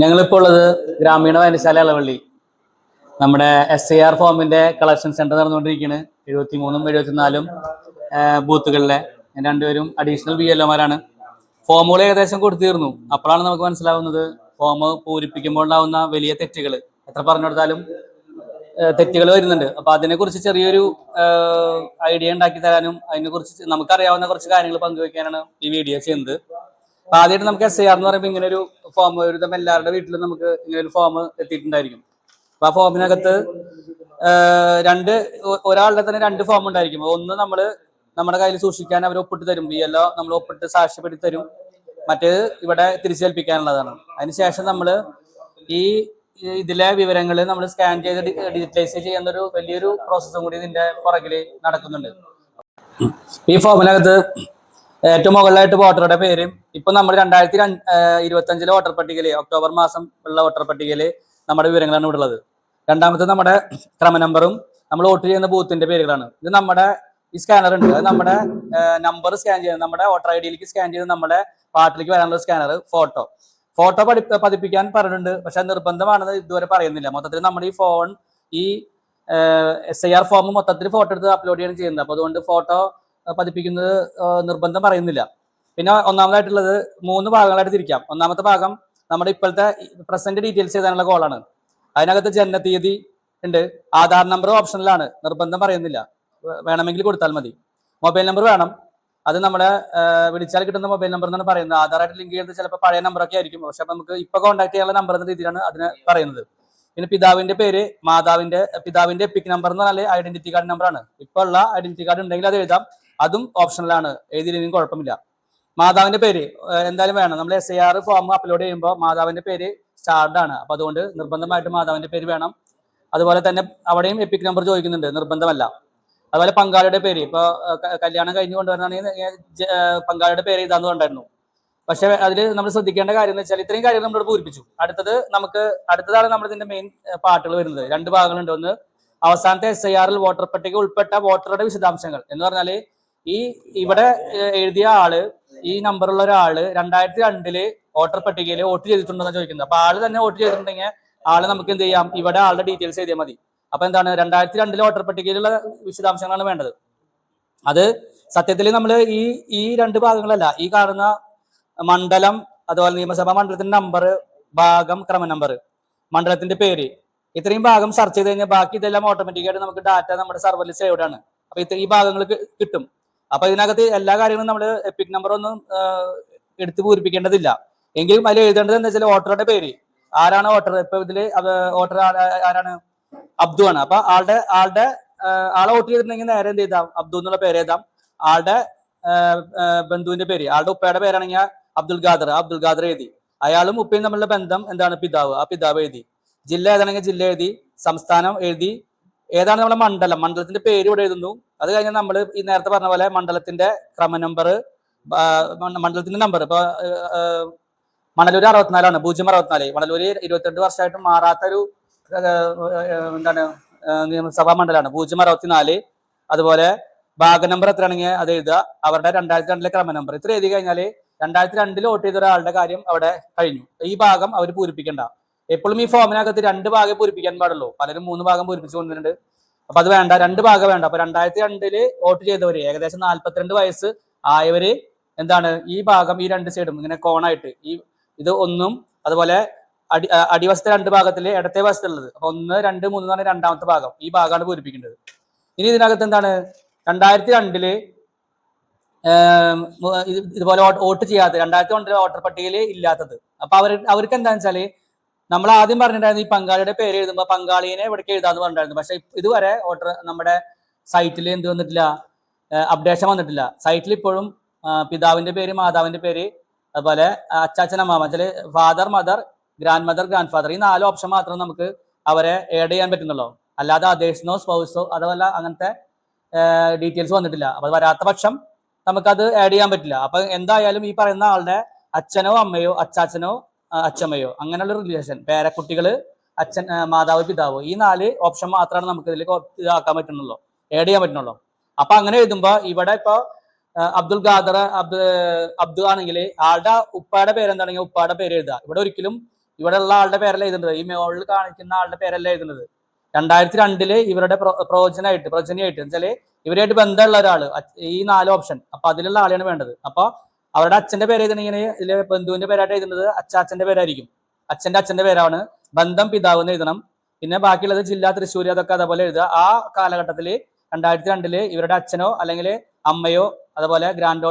ഞങ്ങളിപ്പോൾ ഉള്ളത് ഗ്രാമീണ വായനശാല ഇളവള്ളി. നമ്മുടെ SIR ഫോമിന്റെ കളക്ഷൻ സെന്റർ നടന്നുകൊണ്ടിരിക്കുകയാണ്. 73ഉം 74ഉം ബൂത്തുകളിലെ രണ്ടുപേരും അഡീഷണൽ BLOമാരാണ്. ഫോമുകൾ ഏകദേശം കൊടുത്തിരുന്നു. അപ്പോഴാണ് നമുക്ക് മനസ്സിലാവുന്നത് ഫോം പൂരിപ്പിക്കുമ്പോൾ ഉണ്ടാവുന്ന വലിയ തെറ്റുകൾ. എത്ര പറഞ്ഞു കൊടുത്താലും തെറ്റുകൾ വരുന്നുണ്ട്. അപ്പൊ അതിനെക്കുറിച്ച് ചെറിയൊരു ഐഡിയ ഉണ്ടാക്കി തരാനും അതിനെക്കുറിച്ച് നമുക്കറിയാവുന്ന കുറച്ച് കാര്യങ്ങൾ പങ്കുവെക്കാനാണ് ഈ വീഡിയോ ചെയ്യുന്നത്. അപ്പൊ ആദ്യമായിട്ട് നമുക്ക് SIR എന്ന് പറയുമ്പോൾ ഇങ്ങനെ ഒരു ഫോം ഒരുവിധം എല്ലാവരുടെ വീട്ടിലും നമുക്ക് ഇങ്ങനെ ഒരു ഫോം എത്തിയിട്ടുണ്ടായിരിക്കും. അപ്പൊ ആ ഫോമിനകത്ത് ഒരാളുടെ തന്നെ 2 ഫോം ഉണ്ടായിരിക്കും. ഒന്ന് നമ്മുടെ കയ്യിൽ സൂക്ഷിക്കാൻ അവർ ഒപ്പിട്ട് തരും, BLO നമ്മൾ ഒപ്പിട്ട് സാക്ഷ്യപ്പെടുത്തി തരും. മറ്റേത് ഇവിടെ തിരിച്ചേൽപ്പിക്കാനുള്ളതാണ്. അതിനുശേഷം നമ്മൾ ഇതിലെ വിവരങ്ങൾ നമ്മൾ സ്കാൻ ചെയ്ത് ഡിജിറ്റലൈസ് ചെയ്യുന്ന ഒരു വലിയൊരു പ്രോസസ്സും കൂടി ഇതിന്റെ പുറകിൽ നടക്കുന്നുണ്ട്. ഈ ഫോമിനകത്ത് ഏറ്റവും മുകളിലായിട്ട് വോട്ടറുടെ പേരും ഇപ്പൊ നമ്മൾ 2025 വോട്ടർ പട്ടികയില് ഒക്ടോബർ മാസം ഉള്ള വോട്ടർ പട്ടികയില് നമ്മുടെ വിവരങ്ങളാണ് ഇവിടെ ഉള്ളത്. രണ്ടാമത്തെ നമ്മുടെ ക്രമ നമ്പറും നമ്മൾ വോട്ട് ചെയ്യുന്ന ബൂത്തിന്റെ പേരുകളാണ്. ഇത് നമ്മുടെ ഈ സ്കാനർ ഉണ്ട്, അത് നമ്മുടെ നമ്പർ സ്കാൻ ചെയ്ത് നമ്മുടെ വോട്ടർ IDയിലേക്ക് സ്കാൻ ചെയ്ത് നമ്മുടെ പാർട്ടിലേക്ക് വരാനുള്ള സ്കാനർ. ഫോട്ടോ പതിപ്പിക്കാൻ പറഞ്ഞിട്ടുണ്ട്, പക്ഷെ നിർബന്ധമാണെന്ന് ഇതുവരെ പറയുന്നില്ല. മൊത്തത്തിൽ നമ്മുടെ ഈ SIR ഫോം മൊത്തത്തിൽ ഫോട്ടോ എടുത്ത് അപ്ലോഡ് ചെയ്യാണ് ചെയ്യുന്നത്. അപ്പൊ അതുകൊണ്ട് ഫോട്ടോ പതിപ്പിക്കുന്നത് നിർബന്ധം പറയുന്നില്ല. പിന്നെ ഒന്നാമതായിട്ടുള്ളത് 3 ഭാഗങ്ങളായിട്ട് തിരിക്കാം. ഒന്നാമത്തെ ഭാഗം നമ്മുടെ ഇപ്പോഴത്തെ പ്രസന്റ് ഡീറ്റെയിൽസ് ചെയ്താനുള്ള കോളാണ്. അതിനകത്ത് ജനനത്തീയതി ഉണ്ട്, ആധാർ നമ്പർ ഓപ്ഷനിലാണ്, നിർബന്ധം പറയുന്നില്ല, വേണമെങ്കിൽ കൊടുത്താൽ മതി. മൊബൈൽ നമ്പർ വേണം, അത് നമ്മുടെ വിളിച്ചാൽ കിട്ടുന്ന മൊബൈൽ നമ്പർ എന്നാണ് പറയുന്നത്. ആധാറായിട്ട് ലിങ്ക് ചെയ്ത് ചിലപ്പോൾ പഴയ നമ്പറൊക്കെ ആയിരിക്കും, പക്ഷെ നമുക്ക് ഇപ്പൊ കോൺടാക്ട് ചെയ്യാനുള്ള നമ്പർ എന്ന രീതിയിലാണ് അതിന് പറയുന്നത്. പിന്നെ പിതാവിന്റെ പേര്, പിതാവിന്റെ എപ്പിക് നമ്പർ എന്ന് പറഞ്ഞാൽ ഐഡന്റിറ്റി കാർഡ് നമ്പറാണ്. ഇപ്പൊ ഉള്ള ഐഡന്റിറ്റി കാർഡ് ഉണ്ടെങ്കിൽ അത് എഴുതാം, അതും ഓപ്ഷണലാണ്, എഴുതിയില്ലെങ്കിലും കുഴപ്പമില്ല. മാതാവിന്റെ പേര് എന്തായാലും വേണം. നമ്മൾ SIR ഫോം അപ്ലോഡ് ചെയ്യുമ്പോൾ മാതാവിന്റെ പേര് സ്റ്റാർഡ് ആണ്, അപ്പൊ അതുകൊണ്ട് നിർബന്ധമായിട്ട് മാതാവിന്റെ പേര് വേണം. അതുപോലെ തന്നെ അവിടെയും എപ്പിക് നമ്പർ ചോദിക്കുന്നുണ്ട്, നിർബന്ധമല്ല. അതുപോലെ പങ്കാളിയുടെ പേര്, ഇപ്പൊ കല്യാണം കഴിഞ്ഞു കൊണ്ടുവരണമെങ്കിൽ പങ്കാളിയുടെ പേര് ഇതാന്ന് കണ്ടായിരുന്നു. പക്ഷെ അതിൽ നമ്മൾ ശ്രദ്ധിക്കേണ്ട കാര്യം എന്ന് വെച്ചാൽ ഇത്രയും കാര്യങ്ങൾ നമ്മളിവിടെ പൂരിപ്പിച്ചു. അടുത്തതാണ് നമ്മുടെ ഇതിന്റെ മെയിൻ പാർട്ടുകൾ വരുന്നത്. 2 ഭാഗങ്ങളുണ്ട്. ഒന്ന് അവസാനത്തെ SIRൽ വോട്ടർ പട്ടിക ഉൾപ്പെട്ട വോട്ടറുടെ വിശദാംശങ്ങൾ എന്ന് പറഞ്ഞാല് ഇവിടെ എഴുതിയ ആള്, ഈ നമ്പറുള്ള ഒരാള് 2002 വോട്ടർ പട്ടികയിൽ വോട്ട് ചെയ്തിട്ടുണ്ടെന്ന് ചോദിക്കുന്നത്. അപ്പൊ ആള് തന്നെ വോട്ട് ചെയ്തിട്ടുണ്ടെങ്കിൽ ആള് നമുക്ക് എന്ത് ചെയ്യാം, ഇവിടെ ആളുടെ ഡീറ്റെയിൽസ് എഴുതിയാൽ മതി. അപ്പൊ എന്താണ് 2002 വോട്ടർ പട്ടികയിലുള്ള വിശദാംശങ്ങളാണ് വേണ്ടത്. അത് സത്യത്തിൽ നമ്മൾ ഈ 2 ഭാഗങ്ങളല്ല, ഈ കാണുന്ന മണ്ഡലം, അതുപോലെ നിയമസഭാ മണ്ഡലത്തിന്റെ നമ്പർ, ഭാഗം, ക്രമ നമ്പർ, മണ്ഡലത്തിന്റെ പേര്, ഇത്രയും ഭാഗം സെർച്ച് ചെയ്ത് കഴിഞ്ഞാൽ ബാക്കി ഇതെല്ലാം ഓട്ടോമാറ്റിക്കായിട്ട് നമുക്ക് ഡാറ്റ നമ്മുടെ സർവറിൽ സേവ്ഡ് ആണ്. അപ്പൊ ഈ ഭാഗങ്ങൾ കിട്ടും. അപ്പൊ ഇതിനകത്ത് എല്ലാ കാര്യങ്ങളും നമ്മൾ എപ്പിക് നമ്പർ ഒന്നും എടുത്ത് പൂരിപ്പിക്കേണ്ടതില്ല. എങ്കിലും അതിൽ എഴുതേണ്ടത് എന്താ വെച്ചാൽ വോട്ടറുടെ പേര്, ആരാണ് വോട്ടർ. ഇപ്പൊ ഇതില് വോട്ടർ ആരാണ്, അബ്ദു ആണ്. അപ്പൊ ആളെ വോട്ട് ചെയ്തിട്ടുണ്ടെങ്കിൽ നേരെ എന്ത് ചെയ്താം, അബ്ദു എന്നുള്ള പേര് എഴുതാം. ആളുടെ ബന്ധുവിന്റെ പേര്, ആളുടെ ഉപ്പയുടെ പേരാണെങ്കിൽ അബ്ദുൽ ഖാദർ എഴുതി. അയാളും ഉപ്പയും തമ്മിലുള്ള ബന്ധം എന്താണ്, പിതാവ്, ആ പിതാവ് എഴുതി. ജില്ല ഏതാണെങ്കിൽ ജില്ല എഴുതി, സംസ്ഥാനം എഴുതി, ഏതാണ് നമ്മുടെ മണ്ഡലത്തിന്റെ പേര് ഇവിടെ എഴുതുന്നു. അത് കഴിഞ്ഞാൽ നമ്മൾ ഈ നേരത്തെ പറഞ്ഞ പോലെ മണ്ഡലത്തിന്റെ ക്രമ നമ്പർ, മണ്ഡലത്തിന്റെ നമ്പർ. ഇപ്പൊ മണലൂര് 64ആണ്, 064. മണലൂര് 22 വർഷമായിട്ട് മാറാത്തൊരു എന്താണ് നിയമസഭാ മണ്ഡലമാണ്, 064. അതുപോലെ ഭാഗ നമ്പർ എത്രയാണെങ്കിൽ അത് എഴുതുക, അവരുടെ 2002 ക്രമ നമ്പർ. ഇത്ര എഴുതി കഴിഞ്ഞാൽ 2002 വോട്ട് ചെയ്ത ഒരാളുടെ കാര്യം അവിടെ കഴിഞ്ഞു. ഈ ഭാഗം അവർ പൂരിപ്പിക്കണ്ട. എപ്പോഴും ഈ ഫോമിനകത്ത് 2 ഭാഗം പൂരിപ്പിക്കാൻ പാടുള്ളൂ. പലരും 3 ഭാഗം പൂരിപ്പിച്ചു കൊണ്ടിട്ടുണ്ട്. അപ്പൊ അത് വേണ്ട, 2 ഭാഗം വേണ്ട. അപ്പൊ 2002 വോട്ട് ചെയ്തവര്, ഏകദേശം 42 വയസ്സ് ആയവര് എന്താണ്, ഈ ഭാഗം ഈ 2 സൈഡും ഇങ്ങനെ കോണായിട്ട് ഇത് ഒന്നും, അതുപോലെ അടിവശത്തെ 2 ഭാഗത്തില് ഇടത്തെ വശത്തുള്ളത്, അപ്പൊ 1, 2, 3 എന്ന് പറഞ്ഞ രണ്ടാമത്തെ ഭാഗം, ഈ ഭാഗമാണ് പൂരിപ്പിക്കേണ്ടത്. ഇനി ഇതിനകത്ത് എന്താണ് 2002 ഇതുപോലെ വോട്ട് ചെയ്യാത്തത്, 2002 വോട്ടർ പട്ടികയിൽ ഇല്ലാത്തത്. അപ്പൊ അവർക്ക് എന്താണെന്ന് വെച്ചാല് നമ്മൾ ആദ്യം പറഞ്ഞിട്ടുണ്ടായിരുന്നു ഈ പങ്കാളിയുടെ പേര് എഴുതുമ്പോൾ പങ്കാളിനെ ഇവിടേക്ക് എഴുതാന്ന് പറഞ്ഞിട്ടുണ്ടായിരുന്നു. പക്ഷെ ഇതുവരെ നമ്മുടെ സൈറ്റിൽ എന്ത് വന്നിട്ടില്ല, അപ്ഡേഷൻ വന്നിട്ടില്ല. സൈറ്റിൽ ഇപ്പോഴും പിതാവിന്റെ പേര്, മാതാവിന്റെ പേര്, അതുപോലെ അച്ചാച്ചൻ, അമ്മാമ, വെച്ചാല് father, mother, grand mother, grand father, ഈ 4 ഓപ്ഷൻ മാത്രം നമുക്ക് അവരെ ആഡ് ചെയ്യാൻ പറ്റുന്നുള്ളൂ. അല്ലാതെ അദേഴ്സിനോ സ്പൗസോ അതുമല്ല അങ്ങനത്തെ ഡീറ്റെയിൽസ് വന്നിട്ടില്ല. അപ്പൊ വരാത്ത പക്ഷം നമുക്കത് ആഡ് ചെയ്യാൻ പറ്റില്ല. അപ്പൊ എന്തായാലും ഈ പറയുന്ന ആളുടെ അച്ഛനോ അമ്മയോ അച്ചാച്ചനോ അച്ഛമ്മയോ അങ്ങനെയുള്ള റിലേഷൻ, പേരക്കുട്ടികള്, അച്ഛൻ, മാതാവ്, പിതാവ്, ഈ 4 ഓപ്ഷൻ മാത്രമാണ് നമുക്ക് ഇതിലേക്ക് ഇതാക്കാൻ പറ്റുന്നുള്ളൂ, ആഡ് ചെയ്യാൻ പറ്റുന്നുള്ളൂ. അപ്പൊ അങ്ങനെ എഴുതുമ്പോ ഇവിടെ ഇപ്പൊ അബ്ദുൽ ഖാദർ, അബ്ദു ആണെങ്കിൽ ആളുടെ ഉപ്പയുടെ പേര് എന്താണെങ്കിൽ ഉപ്പയുടെ പേര് എഴുതുക. ഇവിടെ ഒരിക്കലും ഇവിടെ ഉള്ള ആളുടെ പേരല്ല എഴുതുന്നത്, ഈ മുകളിൽ കാണിക്കുന്ന ആളുടെ പേരല്ല എഴുതുന്നത്. 2002 ഇവരുടെ പ്രൊജനിയായിട്ട് വെച്ചാല് ഇവരായിട്ട് ബന്ധമുള്ള ഒരാള്, ഈ 4 ഓപ്ഷൻ. അപ്പൊ അതിലുള്ള ആളെയാണ് വേണ്ടത്. അപ്പൊ അവരുടെ അച്ഛന്റെ പേര് എഴുതണമെങ്കിൽ ഇതിലെ ബന്ധുവിന്റെ പേരായിട്ട് എഴുതുന്നത് അച്ഛന്റെ പേരായിരിക്കും. അച്ഛന്റെ പേരാണ്. ബന്ധം പിതാവ് എന്ന് എഴുതണം. പിന്നെ ബാക്കിയുള്ളത് ജില്ല തൃശ്ശൂർ അതൊക്കെ അതേപോലെ എഴുതുക. ആ കാലഘട്ടത്തിൽ 2002 ഇവരുടെ അച്ഛനോ അല്ലെങ്കിൽ അമ്മയോ അതുപോലെ ഗ്രാൻഡ്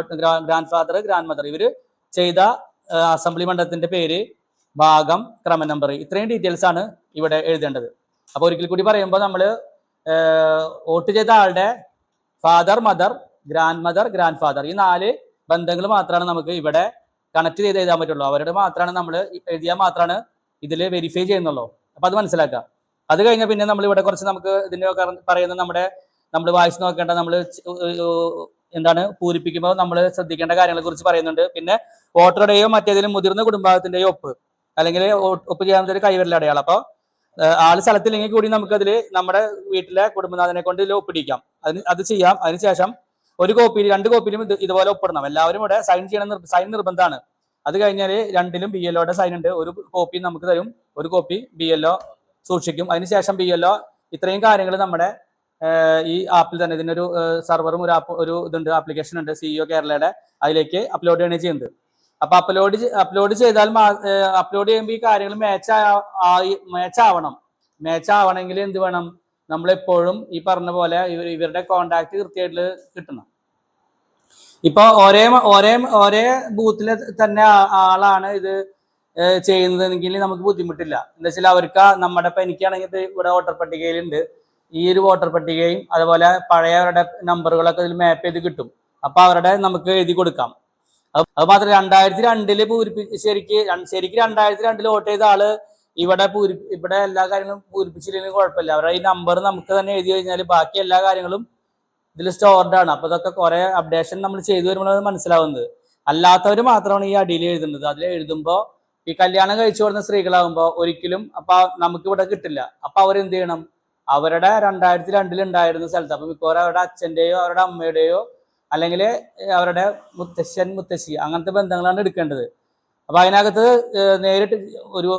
ഫാദർ ഗ്രാൻഡ് മദർ ഇവര് ചെയ്ത അസംബ്ലി മണ്ഡലത്തിന്റെ പേര്, ഭാഗം, ക്രമ നമ്പർ, ഇത്രയും ഡീറ്റെയിൽസ് ആണ് ഇവിടെ എഴുതേണ്ടത്. അപ്പൊ ഒരിക്കൽ കൂടി പറയുമ്പോൾ നമ്മൾ വോട്ട് ചെയ്ത ആളുടെ ഫാദർ, മദർ, ഗ്രാൻഡ് ഫാദർ, ഈ 4 ബന്ധങ്ങൾ മാത്രമാണ് നമുക്ക് ഇവിടെ കണക്ട് ചെയ്ത് എഴുതാൻ പറ്റുള്ളൂ. അവരുടെ മാത്രമാണ് നമ്മൾ എഴുതിയാൽ മാത്രമാണ് ഇതിൽ വെരിഫൈ ചെയ്യുന്നുള്ളൂ. അപ്പൊ അത് മനസ്സിലാക്കാം. അത് കഴിഞ്ഞാൽ പിന്നെ നമ്മൾ ഇവിടെ കുറച്ച് നമുക്ക് ഇതിന്റെ പറയുന്ന നമ്മൾ വായിച്ച് നോക്കേണ്ട, നമ്മൾ എന്താണ് പൂരിപ്പിക്കുമ്പോൾ നമ്മൾ ശ്രദ്ധിക്കേണ്ട കാര്യങ്ങളെ കുറിച്ച് പറയുന്നുണ്ട്. പിന്നെ വോട്ടറുടെയോ മറ്റേതെങ്കിലും മുതിർന്ന കുടുംബാംഗത്തിന്റെയോ ഒപ്പ് അല്ലെങ്കിൽ ഒപ്പ് ചെയ്യാൻ ഒരു കൈവിരൽ അടയാളം. അപ്പോൾ ആള് സ്ഥലത്തില്ലെങ്കിൽ കൂടി നമുക്കതിൽ നമ്മുടെ വീട്ടിലെ കുടുംബനാഥനെ കൊണ്ട് ഇതിൽ ഒപ്പിടിക്കാം. അത് ചെയ്യാം. അതിനുശേഷം 1 കോപ്പിയിൽ 2 കോപ്പിയിലും ഇതുപോലെ ഒപ്പിടണം. എല്ലാവരും ഇവിടെ സൈൻ നിർബന്ധമാണ്. അത് കഴിഞ്ഞാൽ 2ലും BLOയുടെ സൈൻ ഉണ്ട്. 1 കോപ്പി നമുക്ക് തരും, 1 കോപ്പി BLO സൂക്ഷിക്കും. അതിനുശേഷം BLO ഇത്രയും കാര്യങ്ങൾ നമ്മുടെ ഈ ആപ്പിൽ തന്നെ ഇതിനൊരു സെർവറും ഒരു ഇതുണ്ട്, ആപ്ലിക്കേഷൻ ഉണ്ട് CEO കേരളയുടെ, അതിലേക്ക് അപ്ലോഡ് ചെയ്യണേ ചെയ്യുന്നത്. അപ്പൊ അപ്ലോഡ് ചെയ്താൽ അപ്ലോഡ് ചെയ്യുമ്പോൾ ഈ കാര്യങ്ങൾ മാച്ച് ആവണമെങ്കിൽ എന്ത് വേണം? നമ്മളെപ്പോഴും ഈ പറഞ്ഞ പോലെ ഇവരുടെ കോണ്ടാക്ട് കൃത്യമായിട്ട് കിട്ടണം. ഇപ്പൊ ഒരേ ബൂത്തിലെ തന്നെ ആളാണ് ഇത് ചെയ്യുന്നതെങ്കിൽ നമുക്ക് ബുദ്ധിമുട്ടില്ല. എന്താ വെച്ചാൽ അവർക്ക് ഇപ്പൊ എനിക്കാണെങ്കിൽ ഇവിടെ വോട്ടർ പട്ടികയിലുണ്ട്, ഈ ഒരു വോട്ടർ പട്ടികയും അതുപോലെ പഴയവരുടെ നമ്പറുകളൊക്കെ ഇതിൽ മാപ്പ് ചെയ്ത് കിട്ടും. അപ്പൊ അവരുടെ നമുക്ക് എഴുതി കൊടുക്കാം. അത് മാത്രം 2002 ശരിക്കും 2002 വോട്ട് ചെയ്ത ആള് ഇവിടെ എല്ലാ കാര്യങ്ങളും പൂരിപ്പിച്ചില്ലെങ്കിലും കുഴപ്പമില്ല. അവരുടെ ഈ നമ്പർ നമുക്ക് തന്നെ എഴുതി കഴിഞ്ഞാൽ ബാക്കി എല്ലാ കാര്യങ്ങളും ഇതിൽ സ്റ്റോർഡ് ആണ്. അപ്പൊ ഇതൊക്കെ കുറെ അപ്ഡേഷൻ നമ്മൾ ചെയ്തു വരുമ്പോൾ മനസ്സിലാവുന്നത്. അല്ലാത്തവർ മാത്രമാണ് ഈ അടിയിൽ എഴുതുന്നത്. അതിൽ എഴുതുമ്പോൾ ഈ കല്യാണം കഴിച്ചു കൊടുക്കുന്ന സ്ത്രീകളാകുമ്പോൾ ഒരിക്കലും അപ്പൊ നമുക്ക് ഇവിടെ കിട്ടില്ല. അപ്പൊ അവരെന്ത് ചെയ്യണം? അവരുടെ 2002 ഉണ്ടായിരുന്ന സ്ഥലത്ത്, അപ്പൊ മിക്കവാറും അവരുടെ അച്ഛന്റെയോ അവരുടെ അമ്മയുടെയോ അല്ലെങ്കിൽ അവരുടെ മുത്തശ്ശി അങ്ങനത്തെ ബന്ധങ്ങളാണ് എടുക്കേണ്ടത്. അപ്പൊ അതിനകത്ത് നേരിട്ട്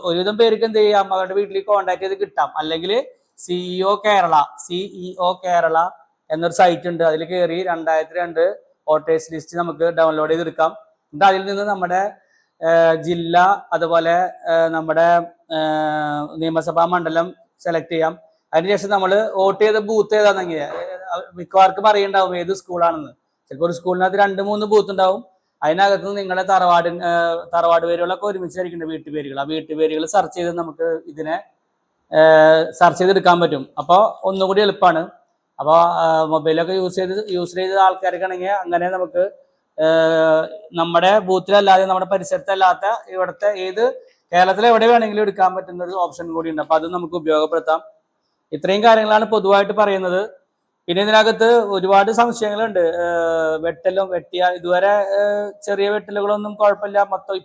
ഒരുവിധം പേർക്ക് എന്ത് ചെയ്യാം? അവരുടെ വീട്ടിൽ കോണ്ടാക്ട് ചെയ്ത് കിട്ടാം. അല്ലെങ്കിൽ CEO കേരള എന്നൊരു സൈറ്റ് ഉണ്ട്. അതിൽ കയറി 2002 വോട്ടേഴ്സ് ലിസ്റ്റ് നമുക്ക് ഡൗൺലോഡ് ചെയ്തെടുക്കാം. എന്നിട്ട് അതിൽ നിന്ന് നമ്മുടെ ജില്ല അതുപോലെ നമ്മുടെ നിയമസഭാ മണ്ഡലം സെലക്ട് ചെയ്യാം. അതിനുശേഷം നമ്മൾ വോട്ട് ചെയ്ത ബൂത്ത് ഏതാണെങ്കിൽ മിക്കവാർക്കും അറിയണ്ടാവും ഏത് സ്കൂളാണെന്ന്. ചിലപ്പോൾ ഒരു സ്കൂളിനകത്ത് 2-3 ബൂത്ത് ഉണ്ടാവും. അതിനകത്ത് നിങ്ങളെ തറവാട് പേരുകളൊക്കെ ഒരുമിച്ചായിരിക്കും വീട്ടുപേരുകൾ. ആ വീട്ടുപേരുകൾ സെർച്ച് ചെയ്ത് നമുക്ക് ഇതിനെ സെർച്ച് ചെയ്തെടുക്കാൻ പറ്റും. അപ്പോൾ ഒന്നുകൂടി എളുപ്പമാണ്. അപ്പോൾ മൊബൈലൊക്കെ യൂസ് ചെയ്ത ആൾക്കാർക്കാണെങ്കിൽ അങ്ങനെ നമുക്ക് നമ്മുടെ ബൂത്തിലല്ലാതെ നമ്മുടെ പരിസരത്തല്ലാത്ത ഇവിടുത്തെ കേരളത്തിലെ എവിടെ വേണമെങ്കിലും എടുക്കാൻ പറ്റുന്ന ഒരു ഓപ്ഷൻ കൂടി ഉണ്ട്. അപ്പൊ അത് നമുക്ക് ഉപയോഗപ്പെടുത്താം. ഇത്രയും കാര്യങ്ങളാണ് പൊതുവായിട്ട് പറയുന്നത്. പിന്നെ ഇതിനകത്ത് ഒരുപാട് സംശയങ്ങളുണ്ട്. വെട്ടിയ ഇതുവരെ ചെറിയ വെട്ടലുകളൊന്നും കുഴപ്പമില്ല.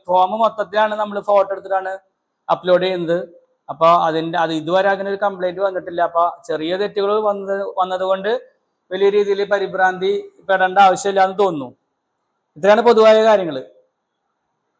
ഫോം മൊത്തത്തിലാണ് നമ്മൾ ഫോട്ടോ എടുത്തിട്ടാണ് അപ്ലോഡ് ചെയ്യുന്നത്. അപ്പൊ ഇതുവരെ അങ്ങനെ ഒരു കംപ്ലൈന്റ് വന്നിട്ടില്ല. അപ്പൊ ചെറിയ തെറ്റുകൾ വന്നത് കൊണ്ട് വലിയ രീതിയിൽ പരിഭ്രാന്തി പെടേണ്ട ആവശ്യമില്ല എന്ന് തോന്നുന്നു. ഇത്രയാണ് പൊതുവായ കാര്യങ്ങൾ.